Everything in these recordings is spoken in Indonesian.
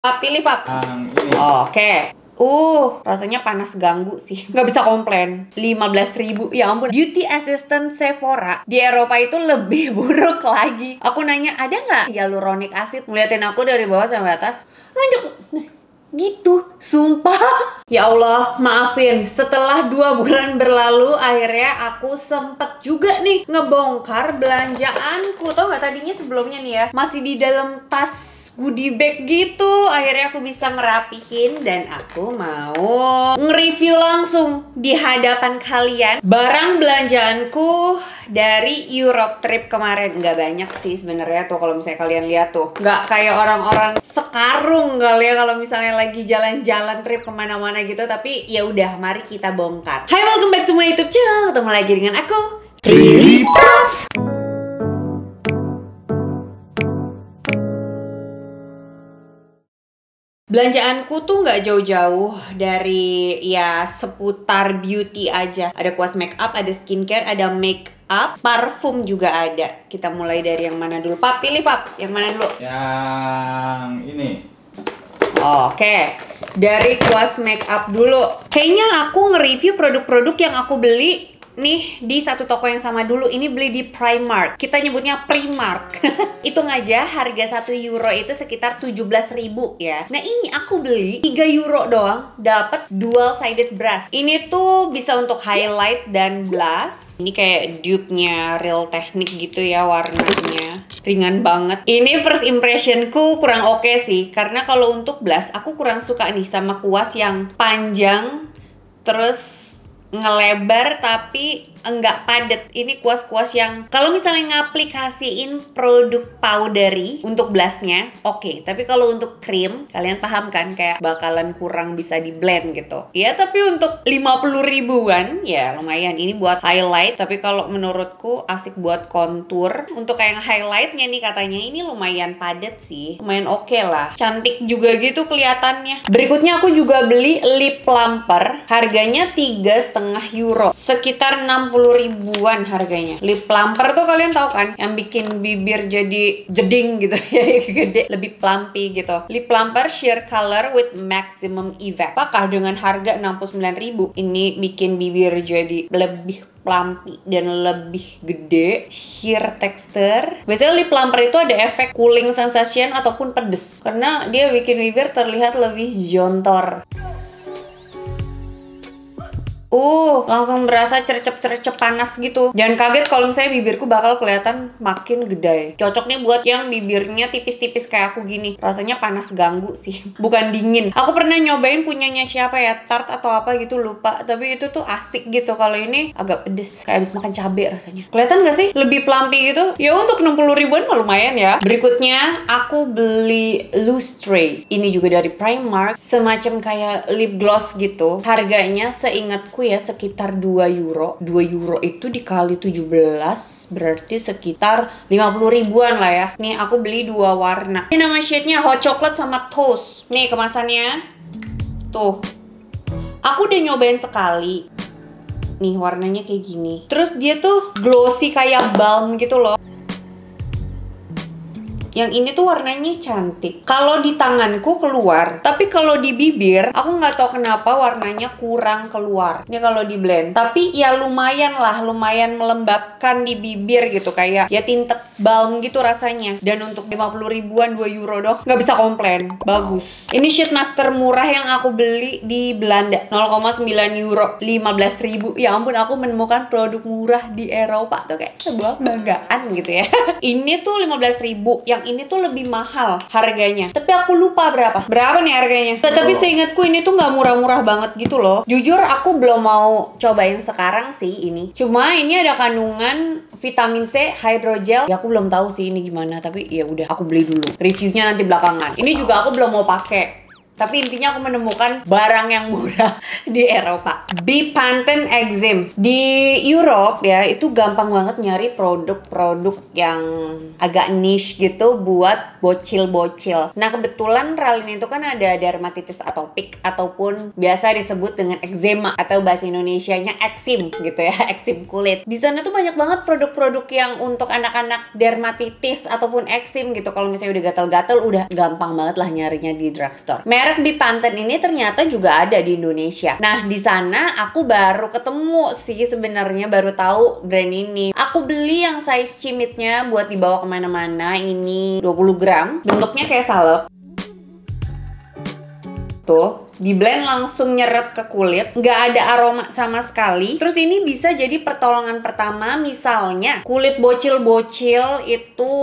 Pap, pilih Pap. Ini. Oke. Rasanya panas ganggu sih. Nggak bisa komplain. 15.000. Ya ampun. Beauty assistant Sephora di Eropa itu lebih buruk lagi. Aku nanya, ada nggak hyaluronic acid? Ngeliatin aku dari bawah sampai atas. Lanjut. Gitu, sumpah. Ya Allah, maafin. Setelah 2 bulan berlalu, akhirnya aku sempet juga nih ngebongkar belanjaanku. Tau gak tadinya sebelumnya nih ya, masih di dalam tas goodie bag gitu. Akhirnya aku bisa ngerapihin dan aku mau nge-review langsung di hadapan kalian barang belanjaanku dari Europe trip kemarin. Nggak banyak sih sebenarnya tuh kalau misalnya kalian lihat tuh. Nggak kayak orang-orang sekarung kali ya kalau misalnya lagi jalan-jalan trip kemana-mana gitu. Tapi ya udah, mari kita bongkar. Hai, welcome back to my YouTube channel. Ketemu lagi dengan aku, Riri Tas. Belanjaanku tuh nggak jauh-jauh dari ya seputar beauty aja. Ada kuas makeup, ada skincare, ada makeup, parfum juga ada. Kita mulai dari yang mana dulu? Pap, pilih Pap. Yang mana dulu? Yang ini. Oke, dari kuas makeup dulu. Kayaknya aku nge-review produk-produk yang aku beli nih di satu toko yang sama dulu. Ini beli di Primark. Kita nyebutnya Primark. Hitung aja harga 1 euro itu sekitar 17.000 ya. Nah, ini aku beli 3 euro doang dapat dual sided brush. Ini tuh bisa untuk highlight dan blush. Ini kayak dupe-nya Real Technique gitu ya warnanya. Ringan banget. Ini first impressionku kurang oke sih, karena kalau untuk blush aku kurang suka nih sama kuas yang panjang terus ngelebar tapi enggak padet. Ini kuas-kuas yang kalau misalnya ngaplikasiin produk powdery untuk blushnya oke, tapi kalau untuk krim kalian paham kan, kayak bakalan kurang bisa di blend gitu ya. Tapi untuk 50 ribuan ya lumayan. Ini buat highlight, tapi kalau menurutku asik buat contour. Untuk kayak highlightnya nih katanya ini lumayan padet sih, lumayan oke lah, cantik juga gitu kelihatannya. Berikutnya aku juga beli lip plumper, harganya 3,5 euro, sekitar 60 ribuan harganya. Lip plumper tuh kalian tahu kan, yang bikin bibir jadi jeding gitu, jadi gede, lebih plumpy gitu. Lip plumper sheer color with maximum effect. Apakah dengan harga 69.000 ini bikin bibir jadi lebih plumpy dan lebih gede, sheer texture. Biasanya lip plumper itu ada efek cooling sensation ataupun pedes, karena dia bikin bibir terlihat lebih jontor. Langsung berasa cercep-cercep panas gitu. Jangan kaget kalau misalnya bibirku bakal kelihatan makin gede. Cocok nih buat yang bibirnya tipis-tipis kayak aku gini. Rasanya panas ganggu sih, bukan dingin. Aku pernah nyobain punyanya siapa ya, Tarte atau apa gitu, lupa. Tapi itu tuh asik gitu. Kalau ini agak pedes, kayak habis makan cabai rasanya. Kelihatan gak sih? Lebih plumpy gitu. Ya untuk 60 ribuan mah lumayan ya. Berikutnya aku beli Lustre. Ini juga dari Primark. Semacam kayak lip gloss gitu. Harganya seingatku ya sekitar 2 euro. 2 euro itu dikali 17 berarti sekitar 50 ribuan lah ya. Nih aku beli 2 warna. Ini nama shade-nya hot chocolate sama toast. Nih kemasannya. Tuh. Aku udah nyobain sekali. Nih warnanya kayak gini. Terus dia tuh glossy kayak balm gitu loh. Yang ini tuh warnanya cantik. Kalau di tanganku keluar, tapi kalau di bibir aku nggak tahu kenapa warnanya kurang keluar. Ini kalau di blend, tapi ya lumayan lah, lumayan melembabkan di bibir gitu, kayak ya tinted balm gitu rasanya. Dan untuk 50 ribuan 2 euro dong, nggak bisa komplain, bagus. Ini sheet master murah yang aku beli di Belanda, 0,9 euro, 15.000. Ya ampun, aku menemukan produk murah di Eropa tuh kayak sebuah kebanggaan gitu ya. Ini tuh 15.000, yang ini tuh lebih mahal harganya, tapi aku lupa berapa nih harganya. Tapi seingatku ini tuh nggak murah-murah banget gitu loh. Jujur aku belum mau cobain sekarang sih ini. Cuma ini ada kandungan vitamin C hydrogel. Ya aku belum tahu sih ini gimana, tapi ya udah aku beli dulu. Reviewnya nanti belakangan. Ini juga aku belum mau pakai. Tapi intinya aku menemukan barang yang murah di Eropa. Bepanthen Eczema. Di Europe ya, itu gampang banget nyari produk-produk yang agak niche gitu buat bocil-bocil. Nah, kebetulan Ralin itu kan ada dermatitis atopik ataupun biasa disebut dengan eczema atau bahasa Indonesianya eksim gitu ya, eksim kulit. Di sana tuh banyak banget produk-produk yang untuk anak-anak dermatitis ataupun eksim gitu. Kalau misalnya udah gatal-gatal, udah gampang banget lah nyarinya di drugstore. Merek Bepanthen ini ternyata juga ada di Indonesia. Nah, di sana aku baru ketemu sih sebenarnya, baru tahu brand ini. Aku beli yang size cimitnya buat dibawa kemana-mana. Ini 20 gram. Bentuknya kayak salep. Tuh, di blend langsung nyerap ke kulit, nggak ada aroma sama sekali. Terus ini bisa jadi pertolongan pertama, misalnya kulit bocil-bocil itu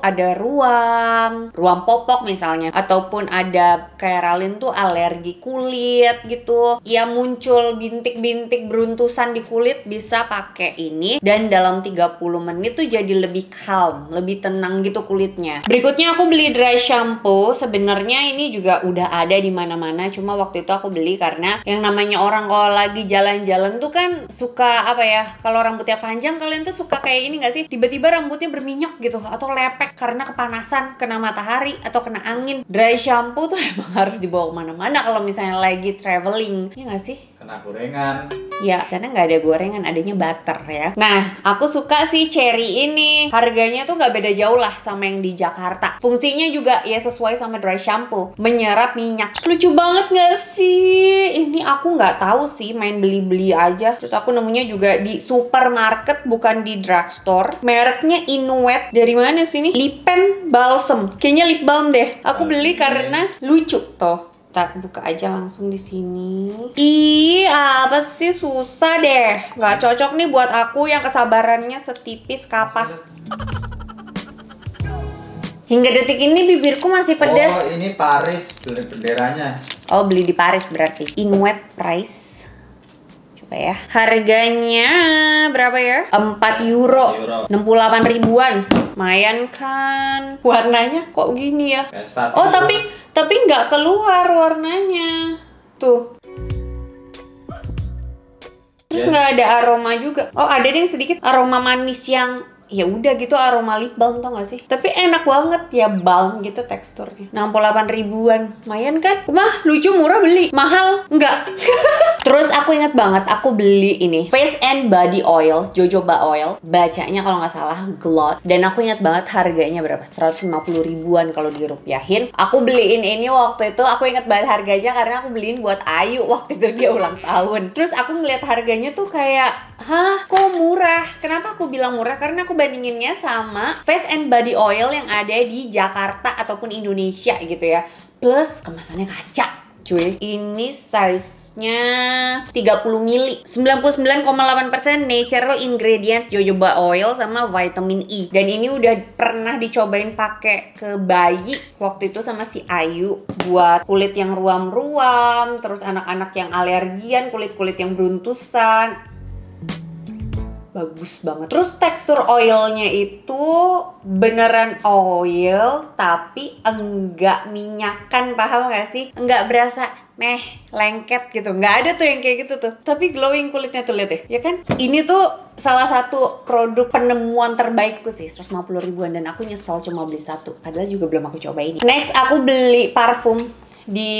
ada ruam popok misalnya, ataupun ada kayak Ralin tuh alergi kulit gitu, ya muncul bintik-bintik beruntusan di kulit, bisa pakai ini dan dalam 30 menit tuh jadi lebih calm, lebih tenang gitu kulitnya. Berikutnya aku beli dry shampoo. Sebenarnya ini juga udah ada di mana-mana, cuma waktu itu aku beli karena yang namanya orang kalau lagi jalan-jalan tuh kan suka apa ya, kalau rambutnya panjang kalian tuh suka kayak ini gak sih, tiba-tiba rambutnya berminyak gitu atau lepek karena kepanasan, kena matahari atau kena angin. Dry shampoo tuh emang harus dibawa kemana-mana kalau misalnya lagi traveling, ya gak sih? Kena gorengan. Ya, karena nggak ada gorengan, adanya butter ya. Nah, aku suka sih cherry ini. Harganya tuh nggak beda jauh lah sama yang di Jakarta. Fungsinya juga ya sesuai sama dry shampoo, menyerap minyak. Lucu banget nggak sih? Ini aku nggak tahu sih, main beli-beli aja. Terus aku nemunya juga di supermarket, bukan di drugstore. Mereknya Inuet. Dari mana sih ini? Lipen Balsam. Kayaknya lip balm deh. Aku beli karena lucu tuh. Kita buka aja langsung di sini. Ih, apa sih, susah deh. Nggak cocok nih buat aku yang kesabarannya setipis kapas. Hingga detik ini bibirku masih pedas. Oh, ini Paris benderanya. Oh, beli di Paris berarti. Inuet price. Coba ya. Harganya berapa ya? 4 euro. 68 ribuan. Lumayan kan. Warnanya kok gini ya? Oh, tapi nggak keluar warnanya. Tuh. Terus nggak ada aroma juga. Oh, ada deh sedikit aroma manis yang ya udah gitu, aroma lip balm, tau gak sih? Tapi enak banget ya, balm gitu teksturnya. 68 ribuan. Lumayan kan? Mah, lucu, murah, beli. Mahal? Enggak. Terus aku ingat banget, aku beli ini Face and Body Oil, jojoba oil. Bacanya kalau nggak salah Glot. Dan aku ingat banget harganya berapa? 150 ribuan kalau dirupiahin. Aku beliin ini waktu itu, aku ingat banget harganya karena aku beliin buat Ayu waktu itu dia ulang tahun. Terus aku ngeliat harganya tuh kayak, hah, kok murah? Kenapa aku bilang murah? Karena aku bandinginnya sama Face and Body Oil yang ada di Jakarta ataupun Indonesia gitu ya. Plus kemasannya kaca, cuy. Ini size-nya 30 ml, 99,8% natural ingredients jojoba oil sama vitamin E. Dan ini udah pernah dicobain pakai ke bayi waktu itu sama si Ayu buat kulit yang ruam-ruam, terus anak-anak yang alergian, kulit-kulit yang beruntusan. Bagus banget. Terus tekstur oilnya itu beneran oil tapi enggak minyakan, paham gak sih? Enggak berasa lengket gitu. Enggak ada tuh yang kayak gitu tuh. Tapi glowing kulitnya tuh, lihat deh. Ya kan? Ini tuh salah satu produk penemuan terbaikku sih, 150 ribuan, dan aku nyesel cuma beli satu. Padahal juga belum aku cobain. Next aku beli parfum di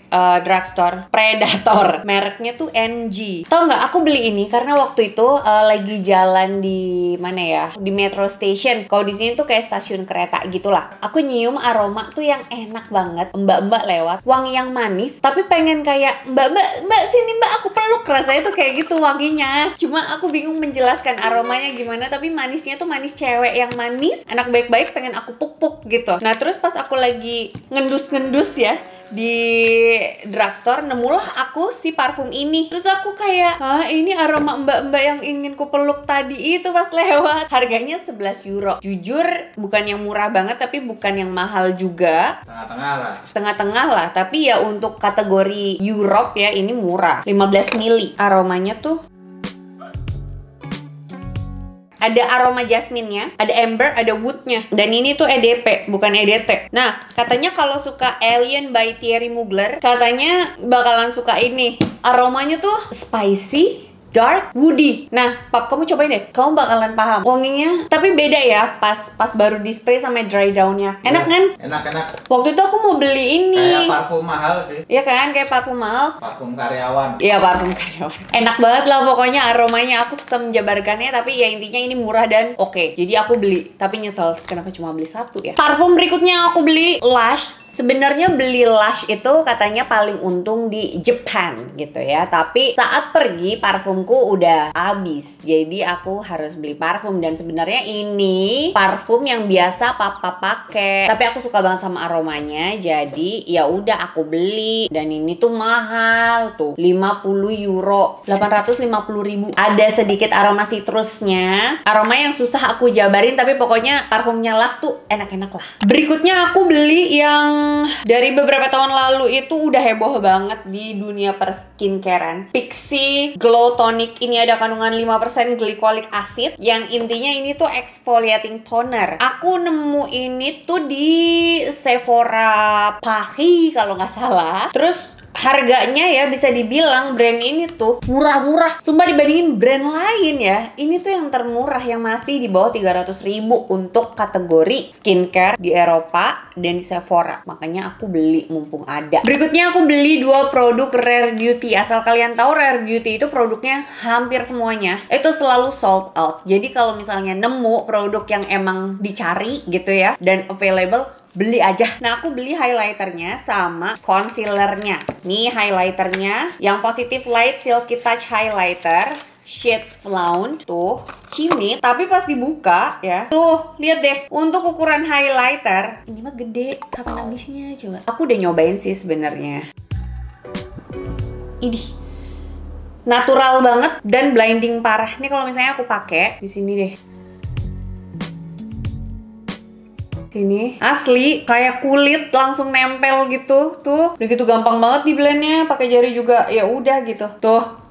drugstore, Predator, mereknya tuh NG. Tau nggak, aku beli ini karena waktu itu lagi jalan di mana ya, di metro station. Kalau di sini tuh kayak stasiun kereta gitulah. Aku nyium aroma tuh yang enak banget. Mbak-mbak lewat, wangi yang manis, tapi pengen kayak mbak sini mbak, aku peluk. Rasanya tuh kayak gitu wanginya. Cuma aku bingung menjelaskan aromanya gimana, tapi manisnya tuh manis cewek yang manis, anak baik-baik, pengen aku puk-puk gitu. Nah terus pas aku lagi ngendus-ngendus ya di drugstore, nemulah aku si parfum ini. Terus aku kayak, hah, ini aroma mbak-mbak yang ingin ku peluk tadi itu pas lewat. Harganya 11 euro. Jujur bukan yang murah banget, tapi bukan yang mahal juga. Tengah-tengah lah. Tengah-tengah lah. Tapi ya untuk kategori Europe ya, ini murah. 15 ml. Aromanya tuh Ada aroma jasminnya, ada amber, ada woodnya. Dan ini tuh EDP, bukan EDT. Nah, katanya kalau suka Alien by Thierry Mugler, katanya bakalan suka ini. Aromanya tuh spicy, dark, woody. Nah, Pap, kamu cobain deh. Kamu bakalan paham. Wanginya tapi beda ya pas baru di spray sama dry down-nya. Enak kan? Enak. Waktu itu aku mau beli ini. Kayak parfum mahal sih. Iya kan? Kayak parfum mahal. Parfum karyawan. Iya, parfum karyawan. Enak banget lah pokoknya aromanya. Aku susah menjabarkannya, tapi ya intinya ini murah dan oke. Jadi aku beli, tapi nyesel kenapa cuma beli satu ya. Parfum berikutnya aku beli Lush. Sebenarnya beli Lush itu katanya paling untung di Japan gitu ya. Tapi saat pergi parfumku udah habis. Jadi aku harus beli parfum, dan sebenarnya ini parfum yang biasa papa pakai. Tapi aku suka banget sama aromanya. Jadi ya udah aku beli, dan ini tuh mahal tuh, 50 euro, 850.000. Ada sedikit aroma citrusnya. Aroma yang susah aku jabarin, tapi pokoknya parfumnya Lush tuh enak-enak lah. Berikutnya aku beli yang dari beberapa tahun lalu itu udah heboh banget di dunia perskincarean. Pixi Glow Tonic. Ini ada kandungan 5% glycolic acid, yang intinya ini tuh exfoliating toner. Aku nemu ini tuh di Sephora Paris kalau nggak salah. Terus harganya ya bisa dibilang brand ini tuh murah-murah. Sumpah dibandingin brand lain ya, ini tuh yang termurah, yang masih di bawah 300.000 untuk kategori skincare di Eropa dan di Sephora. Makanya aku beli mumpung ada. Berikutnya aku beli 2 produk Rare Beauty. Asal kalian tahu, Rare Beauty itu produknya hampir semuanya itu selalu sold out. Jadi kalau misalnya nemu produk yang emang dicari gitu ya dan available, beli aja. Nah, aku beli highlighternya sama concealernya. Nih highlighternya yang Positive Light Silky Touch Highlighter shade Flaunt. Tuh, cimit. Tapi pas dibuka ya, tuh lihat deh, untuk ukuran highlighter ini mah gede. Kapan habisnya coba? Aku udah nyobain sih sebenarnya. Idih, natural banget dan blinding parah. Nih kalau misalnya aku pakai di sini deh. Ini asli kayak kulit langsung nempel gitu. Tuh udah gitu gampang banget di blendnya, pakai jari juga ya udah gitu tuh.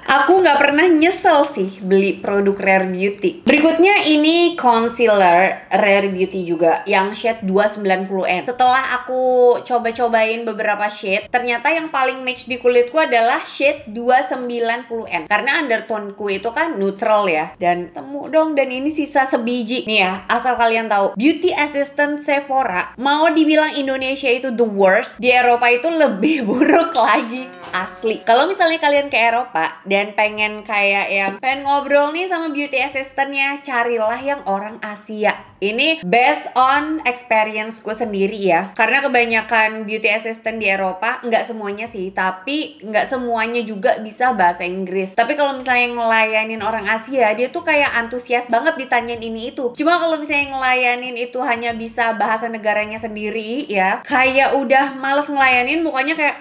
Aku nggak pernah nyesel sih beli produk Rare Beauty. Berikutnya ini concealer Rare Beauty juga yang shade 290N. Setelah aku coba-cobain beberapa shade, ternyata yang paling match di kulitku adalah shade 290N. Karena undertone-ku itu kan neutral ya, dan temu dong, dan ini sisa sebiji. Nih ya, asal kalian tahu, beauty assistant Sephora mau dibilang Indonesia itu the worst, di Eropa itu lebih buruk lagi. Asli. Kalau misalnya kalian ke Eropa dan pengen kayak yang pengen ngobrol nih sama beauty assistantnya, carilah yang orang Asia. Ini based on experience gue sendiri ya, karena kebanyakan beauty assistant di Eropa, nggak semuanya sih, tapi nggak semuanya juga bisa bahasa Inggris. Tapi kalau misalnya ngelayanin orang Asia, dia tuh kayak antusias banget ditanyain ini itu. Cuma kalau misalnya ngelayanin itu hanya bisa bahasa negaranya sendiri ya, kayak udah males ngelayanin, mukanya kayak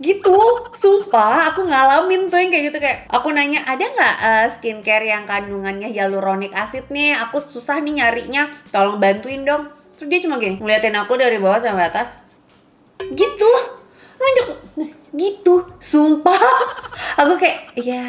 gitu. Sumpah aku ngalamin tuh yang kayak gitu. Kayak aku nanya, ada nggak skincare yang kandungannya hyaluronic acid nih, aku susah nih nyarinya, tolong bantuin dong. Terus dia cuma gini, ngeliatin aku dari bawah sampai atas gitu, nunjuk gitu. Sumpah aku kayak, ya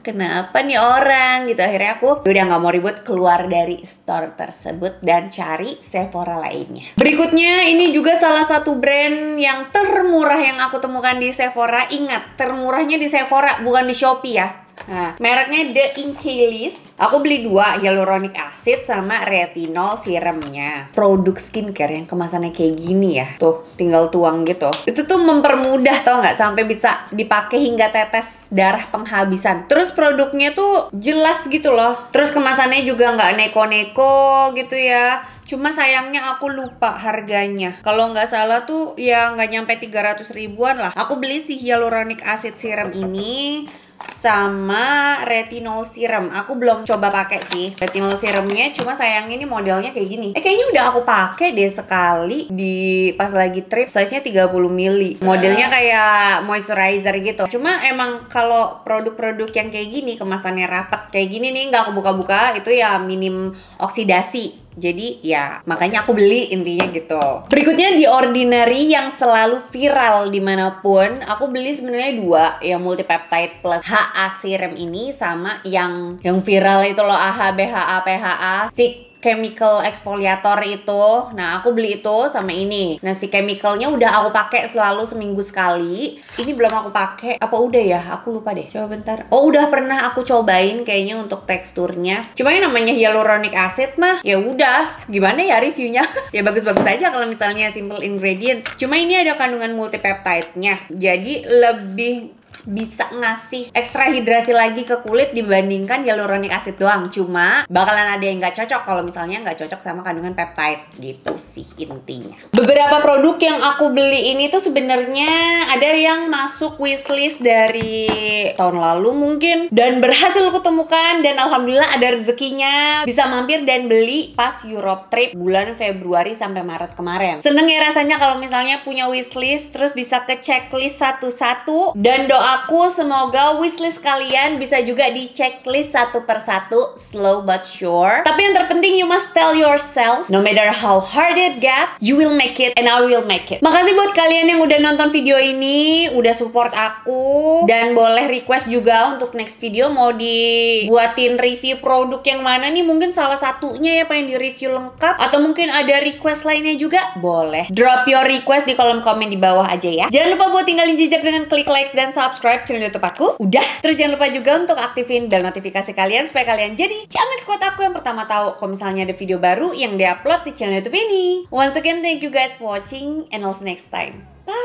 kenapa nih orang gitu. Akhirnya aku udah nggak mau ribut, keluar dari store tersebut dan cari Sephora lainnya. Berikutnya ini juga salah satu brand yang termurah yang aku temukan di Sephora. Ingat, termurahnya di Sephora, bukan di Shopee ya. Nah, mereknya The Inkailis. Aku beli 2, hyaluronic acid sama retinol serumnya. Produk skincare yang kemasannya kayak gini ya. Tuh, tinggal tuang gitu. Itu tuh mempermudah, tau nggak? Sampai bisa dipakai hingga tetes darah penghabisan. Terus produknya tuh jelas gitu loh. Terus kemasannya juga nggak neko-neko gitu ya. Cuma sayangnya aku lupa harganya. Kalau nggak salah tuh ya nggak nyampe 300 ribuan lah. Aku beli si hyaluronic acid serum ini sama retinol serum. Aku belum coba pakai sih retinol serumnya, cuma sayangnya ini modelnya kayak gini. Kayaknya udah aku pakai deh sekali di pas lagi trip, size-nya 30 ml. Modelnya kayak moisturizer gitu. Cuma emang kalau produk-produk yang kayak gini, kemasannya rapat kayak gini nih, nggak aku buka-buka, itu ya minim oksidasi. Jadi ya makanya aku beli intinya gitu. Berikutnya The Ordinary yang selalu viral dimanapun. Aku beli sebenarnya 2, yang multipeptide plus HA serum ini sama yang viral itu loh, AHA BHA PHA si chemical exfoliator itu. Nah aku beli itu sama ini. Nah si chemicalnya udah aku pakai selalu seminggu sekali. Ini belum aku pakai. Apa udah ya? Aku lupa deh. Coba bentar. Oh udah pernah aku cobain kayaknya untuk teksturnya. Cuma yang namanya hyaluronic acid mah ya udah. Gimana ya reviewnya? Ya bagus-bagus aja kalau misalnya simple ingredients. Cuma ini ada kandungan multipeptide-nya. Jadi lebih bisa ngasih ekstra hidrasi lagi ke kulit dibandingkan hyaluronic acid doang. Cuma bakalan ada yang nggak cocok kalau misalnya nggak cocok sama kandungan peptide gitu sih intinya. Beberapa produk yang aku beli ini tuh sebenarnya ada yang masuk wishlist dari tahun lalu mungkin dan berhasil kutemukan, dan alhamdulillah ada rezekinya bisa mampir dan beli pas Europe trip bulan Februari sampai Maret kemarin. Seneng ya rasanya kalau misalnya punya wishlist terus bisa ke checklist satu-satu, dan doaku semoga wishlist kalian bisa juga di checklist satu persatu, slow but sure. Tapi yang terpenting you must tell yourself, no matter how hard it gets, you will make it and I will make it. Makasih buat kalian yang udah nonton video ini, udah support aku, dan boleh request juga untuk next video mau dibuatin review produk yang mana nih, mungkin salah satunya ya pengen di review lengkap, atau mungkin ada request lainnya juga, boleh drop your request di kolom komen di bawah aja ya. Jangan lupa buat tinggalin jejak dengan klik like dan subscribe channel YouTube aku. Udah, terus jangan lupa juga untuk aktifin bel notifikasi kalian supaya kalian jadi Ciamik Squad aku yang pertama tahu kalau misalnya ada video baru yang diupload di channel YouTube ini. Once again, thank you guys for watching and also next time. Bye!